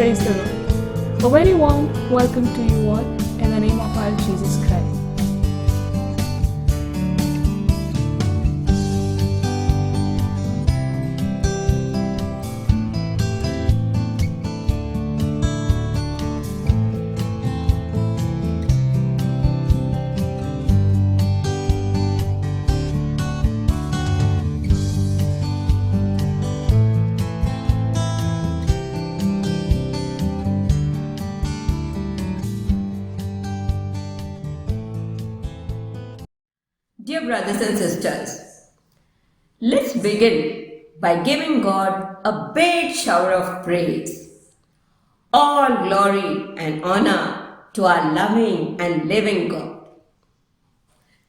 Praise the Lord. A very warm welcome to you all in the name of our Jesus Christ. Dear brothers and sisters, let's begin by giving God a big shower of praise. All glory and honor to our loving and living God.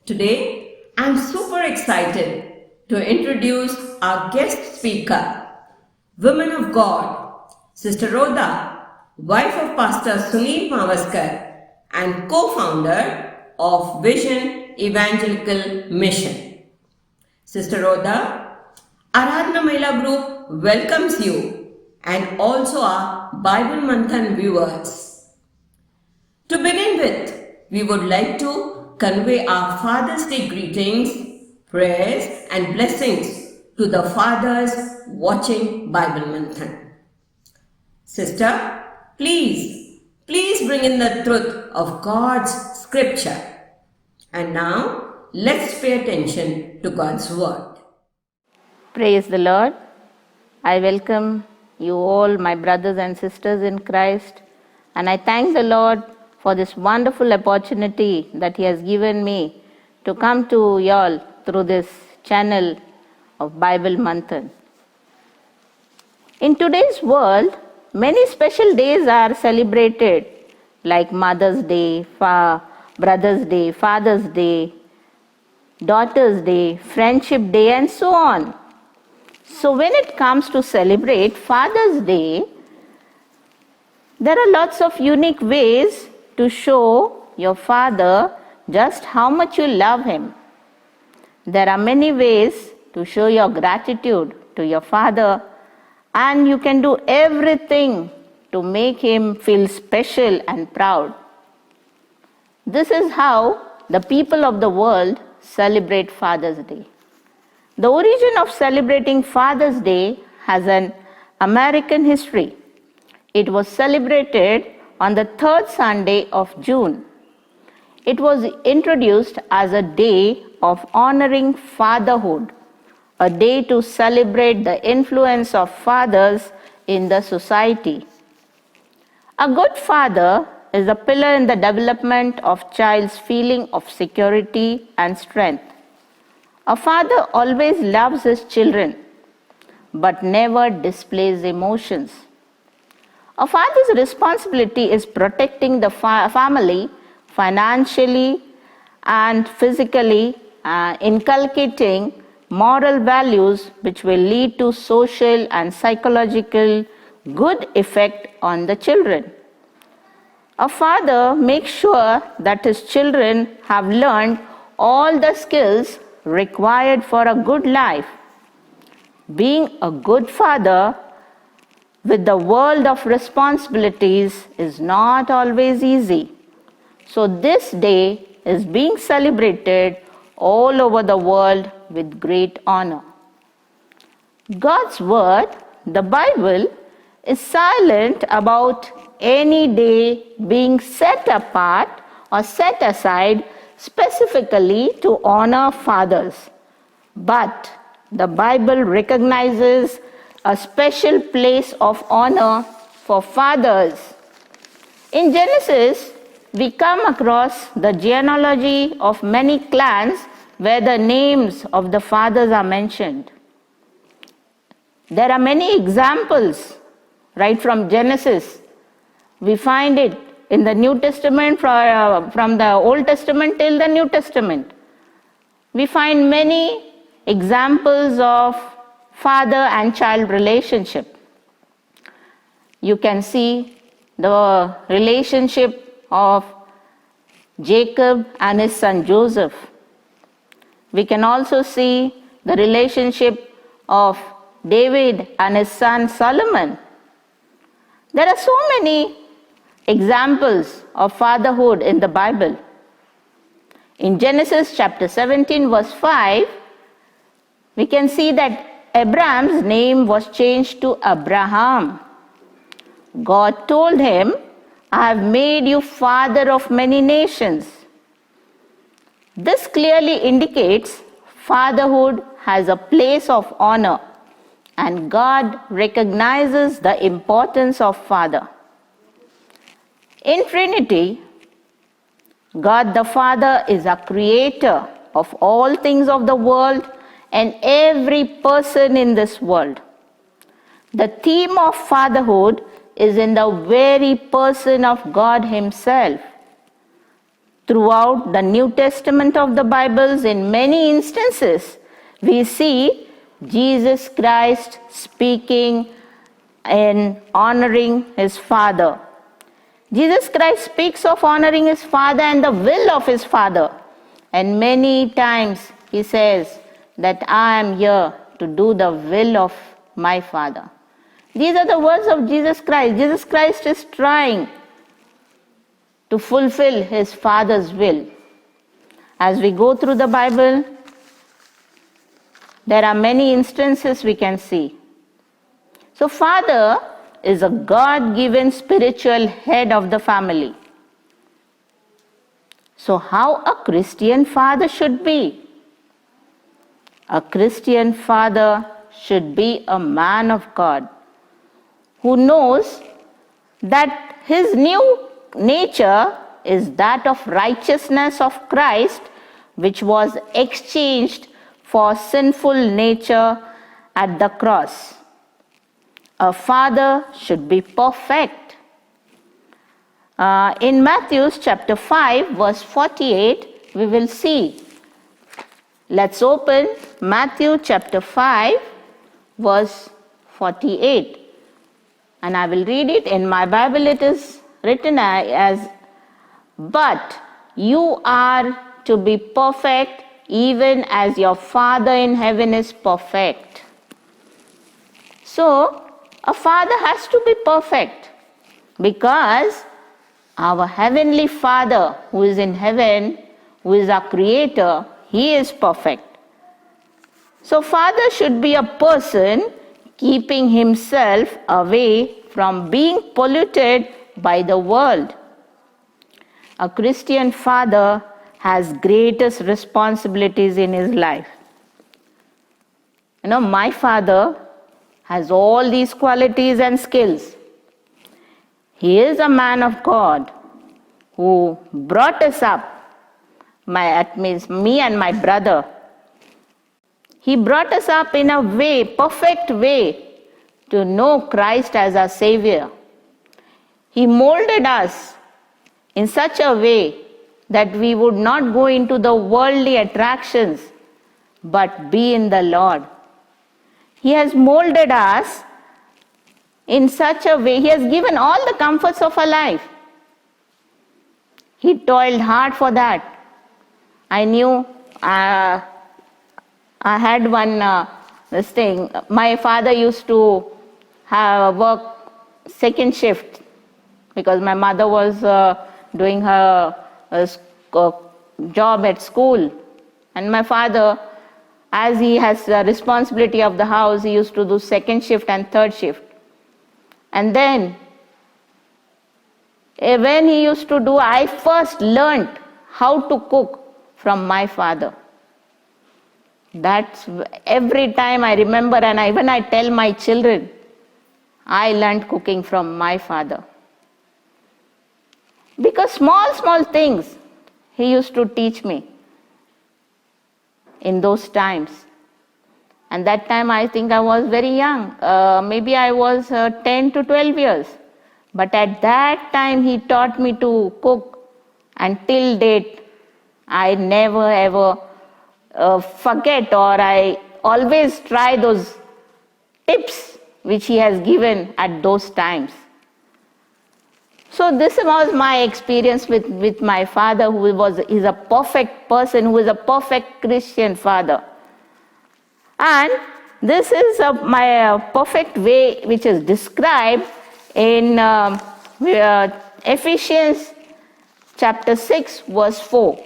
Today, I'm super excited to introduce our guest speaker, woman of God, Sister Rhoda, wife of Pastor Sunil Mavaskar and co-founder of Vision Evangelical Mission. Sister Rhoda, Aradhana Mahila Group welcomes you and also our Bible Manthan viewers. To begin with, we would like to convey our Father's Day greetings, prayers and blessings to the fathers watching Bible Manthan. Sister, please bring in the truth of God's scripture. And now, let's pay attention to God's word. Praise the Lord. I welcome you all, my brothers and sisters in Christ, and I thank the Lord for this wonderful opportunity that He has given me to come to you all through this channel of Bible Manthan. In today's world, many special days are celebrated, like Mother's Day, Brother's Day, Father's Day, Daughter's Day, Friendship Day, and so on. So when it comes to celebrate Father's Day, there are lots of unique ways to show your father just how much you love him. There are many ways to show your gratitude to your father, and you can do everything to make him feel special and proud. This is how the people of the world celebrate Father's Day. The origin of celebrating Father's Day has an American history. It was celebrated on the third Sunday of June. It was introduced as a day of honoring fatherhood, a day to celebrate the influence of fathers in the society. A good father is a pillar in the development of child's feeling of security and strength. A father always loves his children, but never displays emotions. A father's responsibility is protecting the family financially and physically, inculcating moral values which will lead to social and psychological good effect on the children. A father makes sure that his children have learned all the skills required for a good life. Being a good father with the world of responsibilities is not always easy. So this day is being celebrated all over the world with great honor. God's word, the Bible, is silent about any day being set apart or set aside specifically to honor fathers. But the Bible recognizes a special place of honor for fathers. In Genesis, we come across the genealogy of many clans where the names of the fathers are mentioned. There are many examples right from Genesis. We find it in the New Testament, from the Old Testament till the New Testament. We find many examples of father and child relationship. You can see the relationship of Jacob and his son Joseph. We can also see the relationship of David and his son Solomon. There are so many examples of fatherhood in the Bible. In Genesis chapter 17, verse 5, we can see that Abraham's name was changed to Abraham. God told him, I have made you father of many nations. This clearly indicates fatherhood has a place of honor, and God recognizes the importance of father. In Trinity, God the Father is a creator of all things of the world and every person in this world. The theme of fatherhood is in the very person of God Himself. Throughout the New Testament of the Bibles, in many instances, we see Jesus Christ speaking and honoring His Father. Jesus Christ speaks of honoring His Father and the will of His Father. And many times He says that I am here to do the will of my Father. These are the words of Jesus Christ. Jesus Christ is trying to fulfill His Father's will. As we go through the Bible, there are many instances we can see. So father is a God-given spiritual head of the family. So how a Christian father should be? A Christian father should be a man of God who knows that his new nature is that of righteousness of Christ, which was exchanged for sinful nature at the cross. A father should be perfect. In Matthew chapter 5, verse 48, we will see. Let's open Matthew chapter 5, verse 48. And I will read it. In my Bible it is written as, but you are to be perfect even as your Father in heaven is perfect. So, a father has to be perfect because our Heavenly Father who is in heaven, who is our Creator, He is perfect. So, father should be a person keeping himself away from being polluted by the world. A Christian father has greatest responsibilities in his life. My father has all these qualities and skills. He is a man of God who brought us up, that means me and my brother. He brought us up in a way, perfect way, to know Christ as our Savior. He molded us in such a way that we would not go into the worldly attractions, but be in the Lord. He has molded us in such a way, He has given all the comforts of our life. He toiled hard for that. I knew, I had one, this thing, my father used to work second shift because my mother was doing her job at school. And my father, as he has the responsibility of the house, he used to do second shift and third shift. And then, when he used to do, I first learnt how to cook from my father. That's every time I remember, and even I tell my children, I learned cooking from my father. Because small things he used to teach me in those times. And that time I think I was very young. Maybe I was 10 to 12 years. But at that time he taught me to cook. And till date, I never ever forget, or I always try those tips which he has given at those times. So this was my experience with my father, who is a perfect person, who is a perfect Christian father. And this is my perfect way which is described in Ephesians chapter 6, verse 4.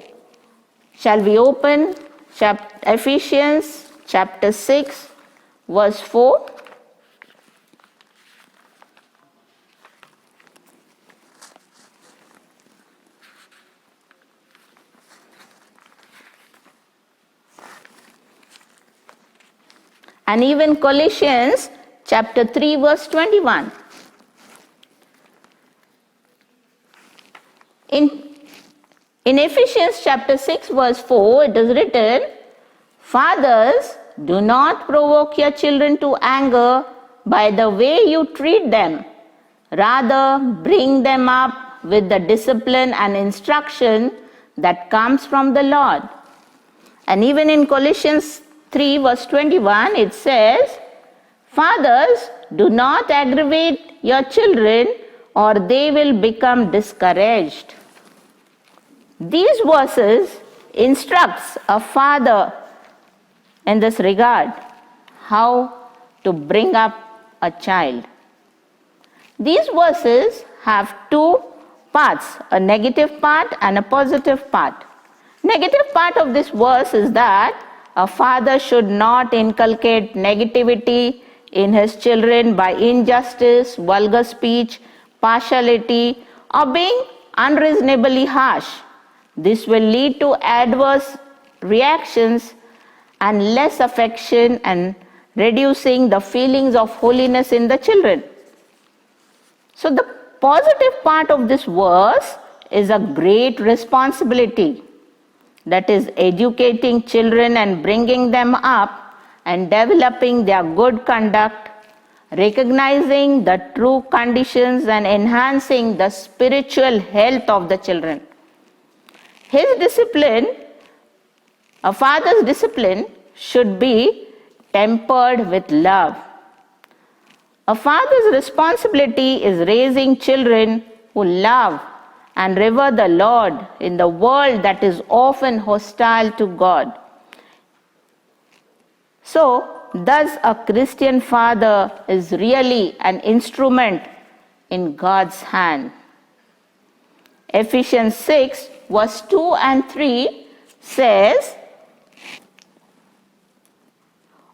Shall we open Ephesians chapter 6, verse 4? And even Colossians chapter 3, verse 21. In Ephesians chapter 6, verse 4, it is written, Fathers, do not provoke your children to anger by the way you treat them. Rather, bring them up with the discipline and instruction that comes from the Lord. And even in Colossians 3, verse 21, it says, Fathers, do not aggravate your children, or they will become discouraged. These verses instructs a father in this regard how to bring up a child. These verses have two parts, a negative part and a positive part. Negative part of this verse is that a father should not inculcate negativity in his children by injustice, vulgar speech, partiality, or being unreasonably harsh. This will lead to adverse reactions and less affection and reducing the feelings of holiness in the children. So the positive part of this verse is a great responsibility. That is educating children and bringing them up and developing their good conduct, recognizing the true conditions and enhancing the spiritual health of the children. His discipline, a father's discipline, should be tempered with love. A father's responsibility is raising children who love and revere the Lord in the world that is often hostile to God. So, thus a Christian father is really an instrument in God's hand. Ephesians 6, verse 2 and 3 says,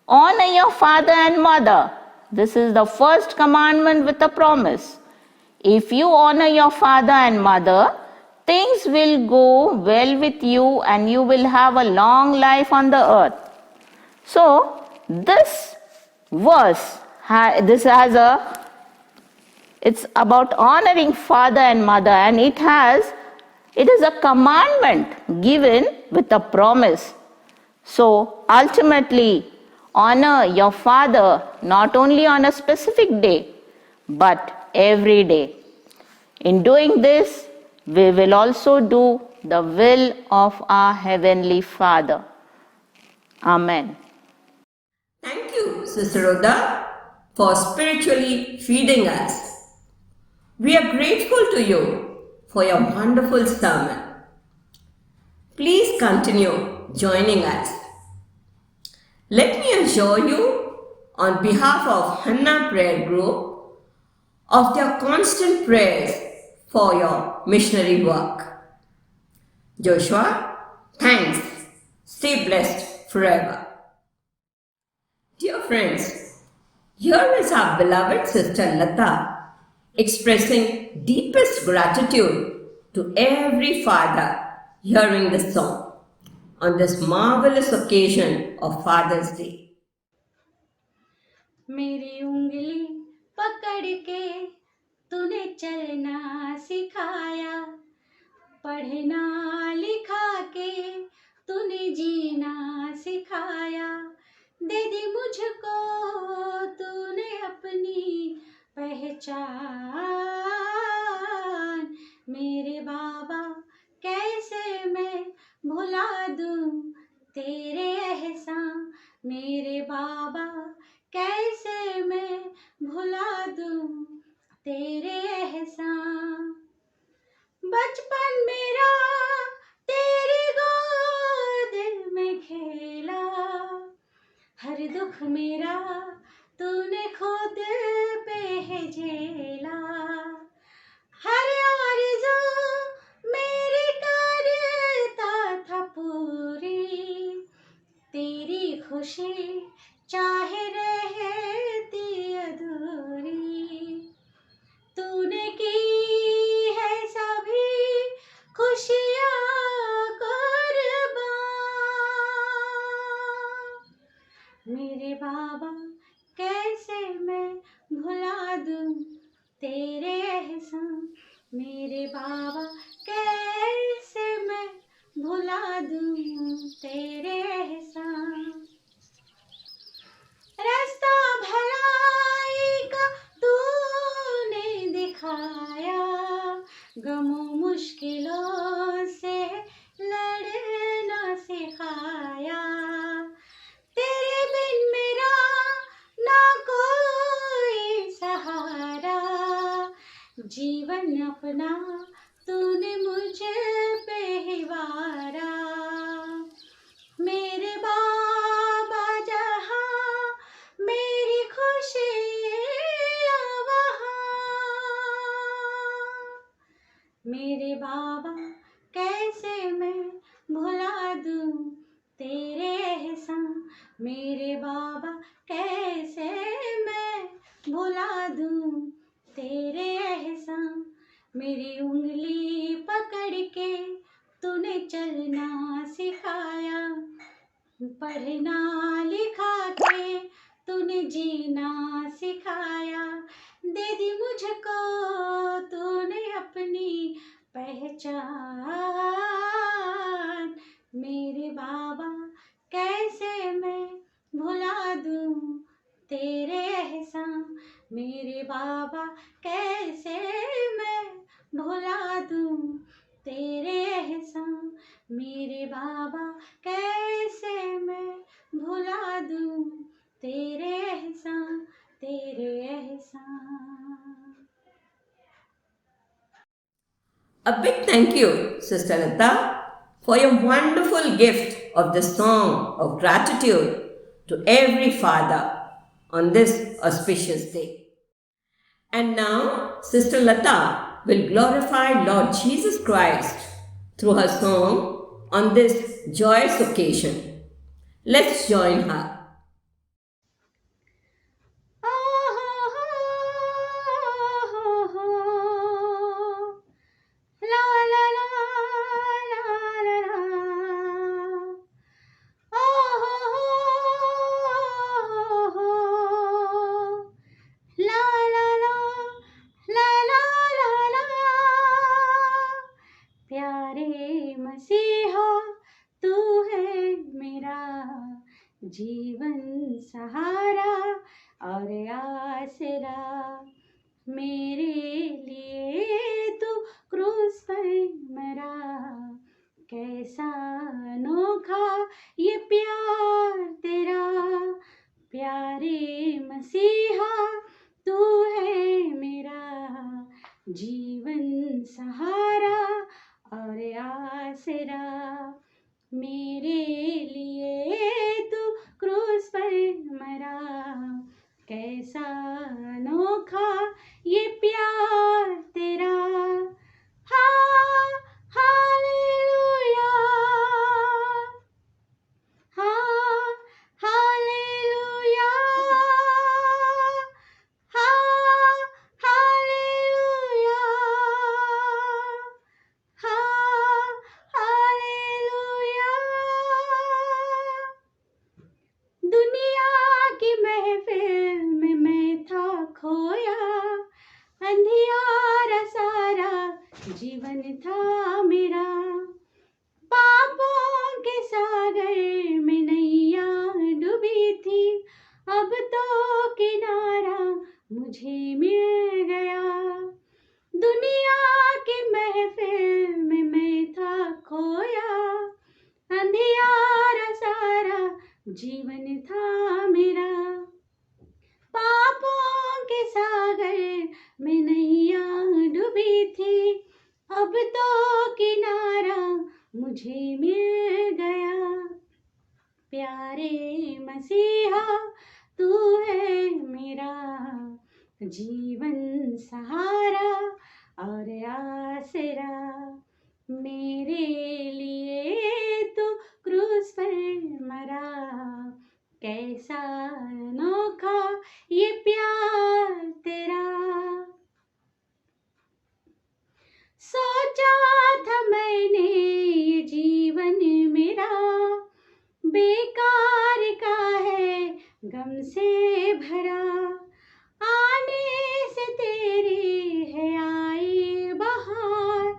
Honor your father and mother. This is the first commandment with a promise. If you honor your father and mother, things will go well with you and you will have a long life on the earth. So, this verse, it's about honoring father and mother, and it is a commandment given with a promise. So, ultimately, honor your father not only on a specific day, but every day. In doing this, we will also do the will of our Heavenly Father. Amen. Thank you, Sister Rhoda, for spiritually feeding us. We are grateful to you for your wonderful sermon. Please continue joining us. Let me assure you, on behalf of Hannah Prayer Group, of their constant prayers for your missionary work. Joshua, thanks. Stay blessed forever. Dear friends, here is our beloved Sister Lata expressing deepest gratitude to every father hearing this song on this marvelous occasion of Father's Day. मेरी उंगली पकड़ के तूने चलना सिखाया, पढ़ना लिखा के तूने जीना सिखाया, दे दी मुझको तूने अपनी पहचान। मेरे बाबा कैसे मैं भुला दूं तेरे एहसान, मेरे बाबा कैसे मैं भुला दूं तेरे एहसान। बचपन मेरा तेरी गोद में खेला, हर दुख मेरा तूने खुद पे है झेला। खुशी चाहे रहती अधूरी, तूने की है सभी खुशियाँ कुर्बान। मेरे बाबा कैसे मैं भुला दूँ तेरे एहसान, मेरे बाबा कैसे मैं भुला दूँ तेरे एहसान। रास्ता भलाई का तूने दिखाया, गमों मुश्किलों से लड़ना सिखाया। तेरे बिन मेरा ना कोई सहारा, जीवन अपना तूने मुझ पे ही वारा। मेरे बाबा जहाँ मेरी खुशियाँ वहाँ, मेरे बाबा कैसे मैं भुला दूँ तेरे एहसान, मेरे बाबा कैसे मैं भुला दूँ तेरे एहसान। मेरी उंगली पकड़ के तूने चलना सिखाया, पढ़ना लिखा के तूने जीना सिखाया। दे दी मुझको तूने अपनी पहचान, मेरे बाबा कैसे मैं भुला दूँ तेरे एहसान, मेरे बाबा कैसे मैं भुला दूँ तेरे एहसान, मेरे बाबा कैसे मैं भुला दूँ तेरे एहसान, तेरे एहसान। A big thank you, Sister Lata, for your wonderful gift of the song of gratitude to every father on this auspicious day. And now, Sister Lata will glorify Lord Jesus Christ through her song on this joyous occasion. Let's join her. La la la la la la, la la la la la la la। प्यारे मसीहा तू है मेरा जीवन सहारा और आसरा, मेरे लिए तू क्रूस पर मरा, कैसा अनोखा ये प्यार तेरा। प्यारे मसीहा तू है मेरा जीवन सहारा और आसरा, मेरे लिए तू क्रूस पर मरा, कैसा अनोखा ये प्यार तेरा। हाँ हालेलुया, हाँ हालेलुया, हाँ हालेलुया, हाँ हालेलुया। दुनिया की महफिल में मैं था खोया, अंधियारा सारा जीवन था मेरा, पापों के सागर में नैया डूबी थी, अब तो किनारा मुझे मिल गया। दुनिया की महफिल में मैं था खोया, अंधियारा सारा जीवन था मेरा, पापों के सागर में नैया डूबी थी, अब तो किनारा मुझे मिल गया। प्यारे मसीहा तू है मेरा जीवन सहारा और आसरा, मेरे लिए तू क्रूस पर मरा, कैसा अनोखा ये प्यार तेरा। सोचा था मैंने ये जीवन मेरा बेकार का है, गम से भरा। आने से तेरी है आई बहार,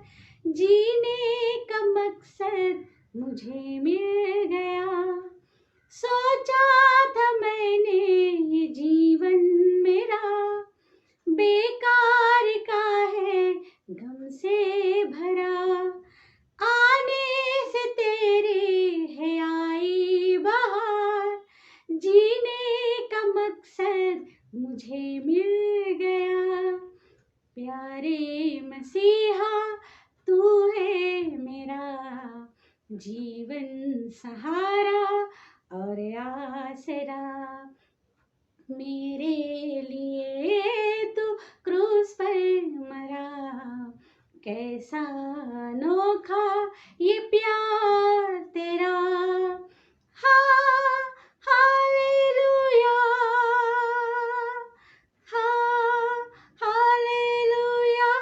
जीने का मकसद मुझे मिल गया। सोचा था मैंने ये जीवन मेरा बेकार का है, गम से भरा। आने से तेरी है आई बहार, जीने का मकसद मुझे मिल गया। प्यारे मसीहा तू है मेरा जीवन सहारा और आसरा। मेरे लिए तू क्रूस पर मरा, कैसा अनोखा ये प्यार तेरा। हा हालेलुया, हा हालेलुया।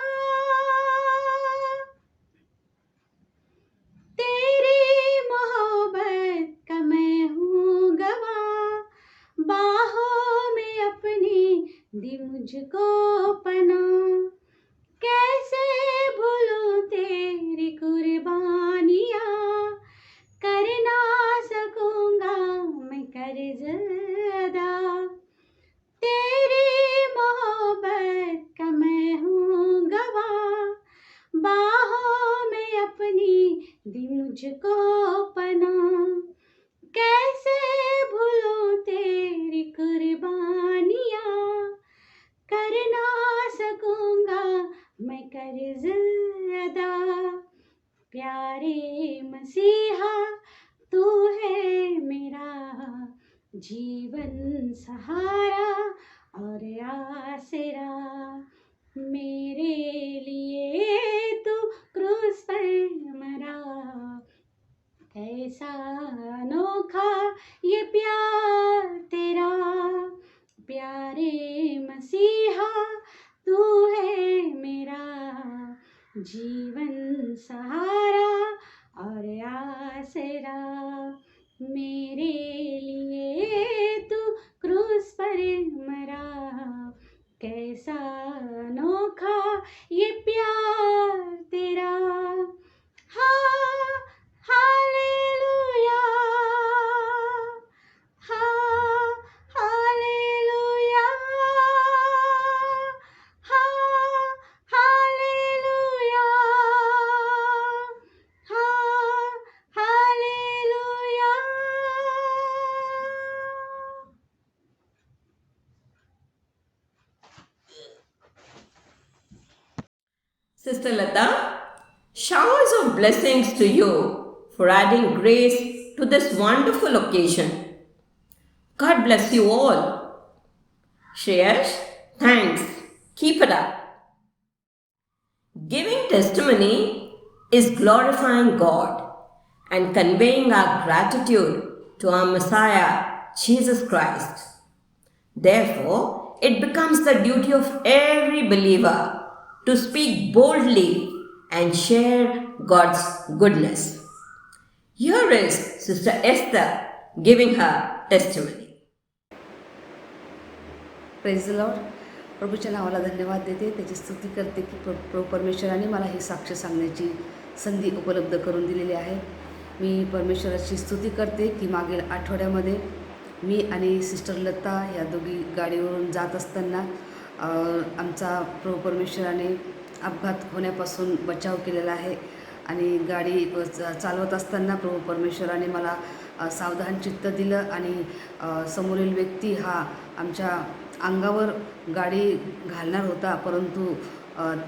तेरी मोहब्बत का मैं हूँ गवाह, बाहों में अपनी दी मुझको पनाह। कैसे भूलूं तेरी कुर्बानियाँ, कर ना सकूंगा मैं कर्ज अदा। तेरी मोहब्बत का मैं हूँ गवाह, बाहों में अपनी दी मुझको पनाह। कैसे भूलूं तेरी कुर्बानियाँ, कर ना सकूंगा मैं कर्ज अदा। प्यारे मसीहा तू है मेरा जीवन सहारा और आसरा। मेरे लिए तू क्रूस पर मरा, कैसा अनोखा ये प्यार तेरा। प्यारे मसीहा तू है मेरा जीवन सहारा और आसरा। मेरे लिए तू क्रूस पर मरा, कैसा अनोखा ये प्यार तेरा। हा हालेलुया, हा हालेलुया, हा हालेलुया, हा hallelujah. Sister Lata, showers of blessings to you for adding grace to this wonderful occasion. God bless you all. Shreyash, thanks. Keep it up. Giving testimony is glorifying God and conveying our gratitude to our Messiah, Jesus Christ. Therefore, it becomes the duty of every believer to speak boldly and share God's goodness. Here is Sister Esther giving her testimony. Praise the lord. प्रभूच्या नावाला धन्यवाद देते, त्याची स्तुती करते की प्रभू परमेश्वराने मला ही साक्ष सांगण्याची संधी उपलब्ध करून दिलेली आहे. मी परमेश्वराची स्तुती करते की मागील आठवड्यामध्ये मी आणि सिस्टर लता या दोघी गाडीवरून जात असताना आमचा प्रभू परमेश्वराने अपघात होण्यापासून बचाव केलेला आहे. आणि गाडी चालवत असताना प्रभू परमेश्वराने मला सावधान चित्त दिलं आणि समोरील व्यक्ती हा आमच्या अंगावर गाडी घालणार होता, परंतु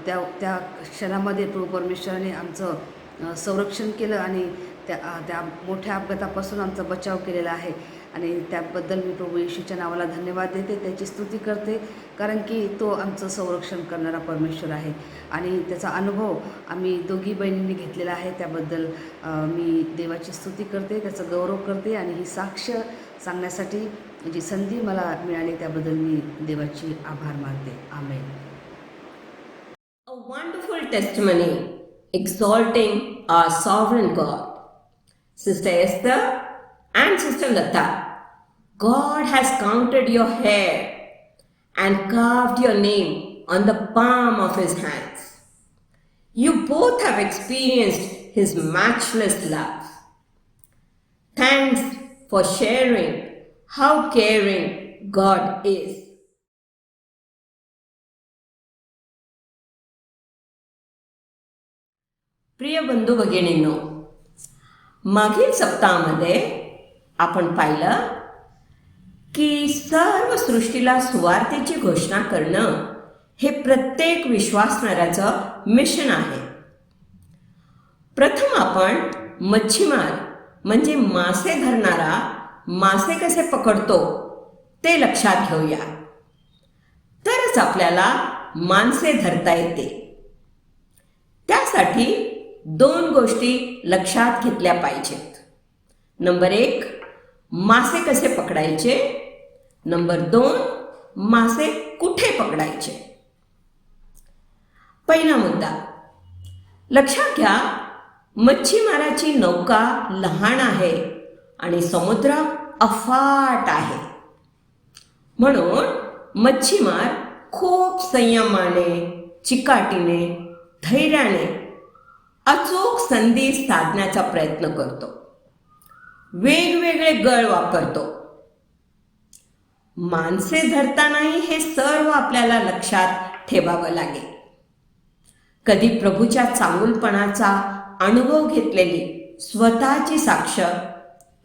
त्या क्षणामध्ये प्रभू परमेश्वराने आमचं संरक्षण केलं आणि त्या मोठ्या अपघातापासून आमचा बचाव केलेला आहे. आणि त्याबद्दल मी प्रभू येशूच्या नावाला धन्यवाद देते, त्याची स्तुती करते, कारण की तो आमचं संरक्षण करणारा परमेश्वर आहे. आणि त्याचा अनुभव आम्ही दोघी बहिणींनी घेतलेला आहे. त्याबद्दल मी देवाची स्तुती करते, त्याचं गौरव करते आणि ही साक्ष सांगण्यासाठी जी संधी मला मिळाली त्याबद्दल मी देवाची आभार मानते. आमेन. A wonderful testimony exalting our sovereign God. Sister Esther and Sister Lata, God has counted your hair and carved your name on the palm of His hands. You both have experienced His matchless love. Thanks for sharing how caring God is. प्रिय बंधू भगिनींनो, मागील सप्ताहामध्ये आपण पाहिलं की सर्व सृष्टीला सुवार्तेची घोषणा करणं हे प्रत्येक विश्वासणाऱ्याचं mission आहे. प्रथम आपण मच्छीमार म्हणजे मासे धरणारा मासे कसे पकडतो ते लक्षात घेऊया, तरच आपल्याला मासे धरता येते. त्यासाठी 2 गोष्टी लक्षात घेतल्या पाहिजेत. नंबर 1, मासे कसे पकडायचे. नंबर 2, मासे कुठे पकडायचे. पहिला मुद्दा लक्षात घ्या, मच्छीमाराची नौका लहान आहे आणि समुद्र अफाट आहे. म्हणून मच्छीमार खूप संयमाने, चिकाटीने, धैर्याने अचूक संधी साधण्याचा प्रयत्न करतो. वेगवेगळे गळ वापरतो. मासे धरतानाही हे सर्व आपल्याला लक्षात ठेवावं लागेल. कधी प्रभूच्या चांगुलपणाचा अनुभव घेतलेली स्वतःची साक्ष,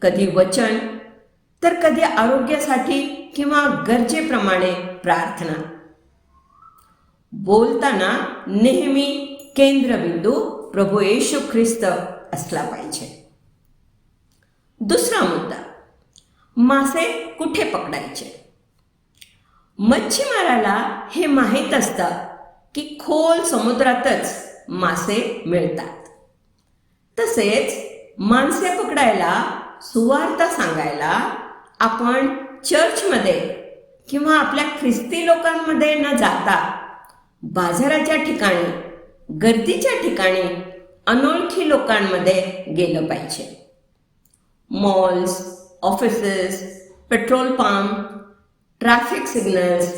कधी वचन, तर कधी आरोग्यासाठी किंवा गरजेप्रमाणे प्रार्थना. बोलताना नेहमी केंद्रबिंदू प्रभू येशू ख्रिस्त असला पाहिजे. दुसरा मुद्दा, मासे कुठे पकडायचे. मच्छीमाराला हे माहीत असतं की खोल समुद्रातच मासे मिळतात. तसेच मासे पकडायला, सुवार्ता सांगायला आपण चर्चमध्ये किंवा आपल्या ख्रिस्ती लोकांमध्ये न जाता बाजाराच्या ठिकाणी, गर्दीच्या ठिकाणी अनोळखी लोकांमध्ये गेलं पाहिजे. Malls, offices, petrol pump, traffic signals,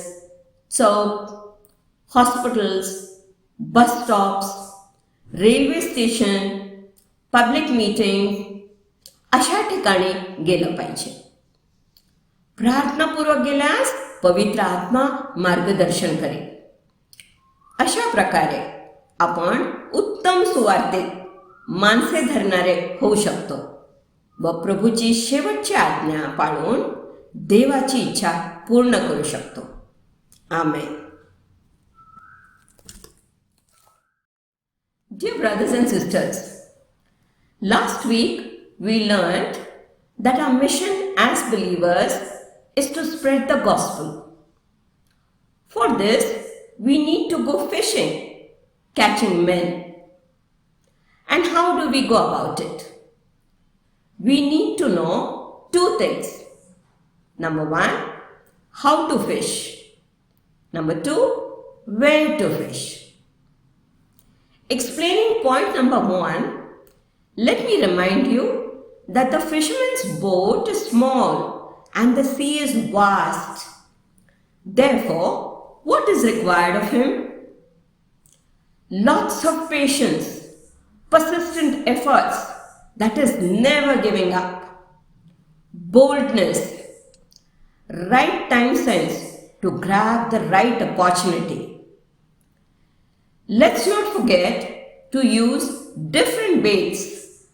चौक, hospitals, bus stops, railway station, public meeting अशा ठिकाणी गेलं पाहिजे. प्रार्थनापूर्वक गेल्यास पवित्र आत्मा मार्गदर्शन करेल. अशा प्रकारे आपण उत्तम सुवार्तेत माणसे धरणारे होऊ शकतो व प्रभूची शेवटची आज्ञा पाळून देवाची इच्छा पूर्ण करू शकतो. आमेन. Dear brothers and sisters, last week we learned that our mission as believers is to spread the gospel. For this, we need to go fishing, catching men. And how do we go about it? We need to know 2 things. Number 1, how to fish. Number 2, where to fish. Explaining point number 1, let me remind you that the fisherman's boat is small and the sea is vast. Therefore, what is required of him? Lots of patience, persistent efforts, that is never giving up, boldness, right time sense to grab the right opportunity. Let's not forget to use different baits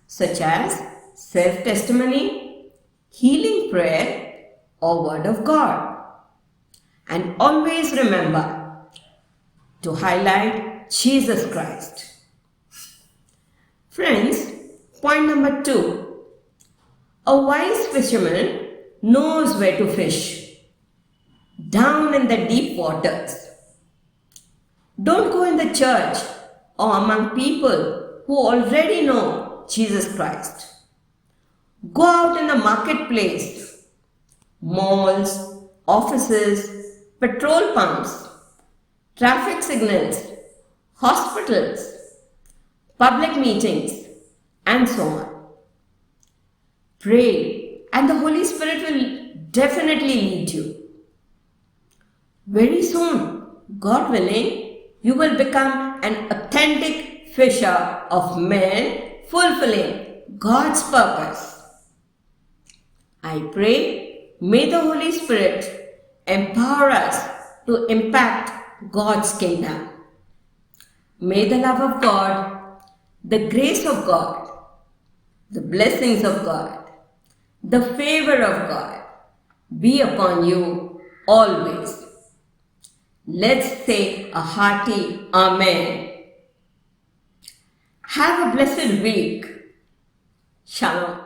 such as self-testimony, healing prayer, or word of God. And always remember to highlight Jesus Christ. Friends, point number 2. A wise fisherman knows where to fish. Down in the deep waters. Don't go in the church or among people who already know Jesus Christ. Go out in the marketplace malls, offices, petrol pumps, traffic signals, hospitals, public meetings, and so on. Pray, and the Holy Spirit will definitely lead you. Very soon, God willing, you will become an authentic fisher of men fulfilling God's purpose. I pray, may the Holy Spirit empower us to impact God's kingdom. May the love of God, the grace of God, the blessings of God, the favor of God be upon you always. Let's say a hearty Amen. Have a blessed week. Shalom.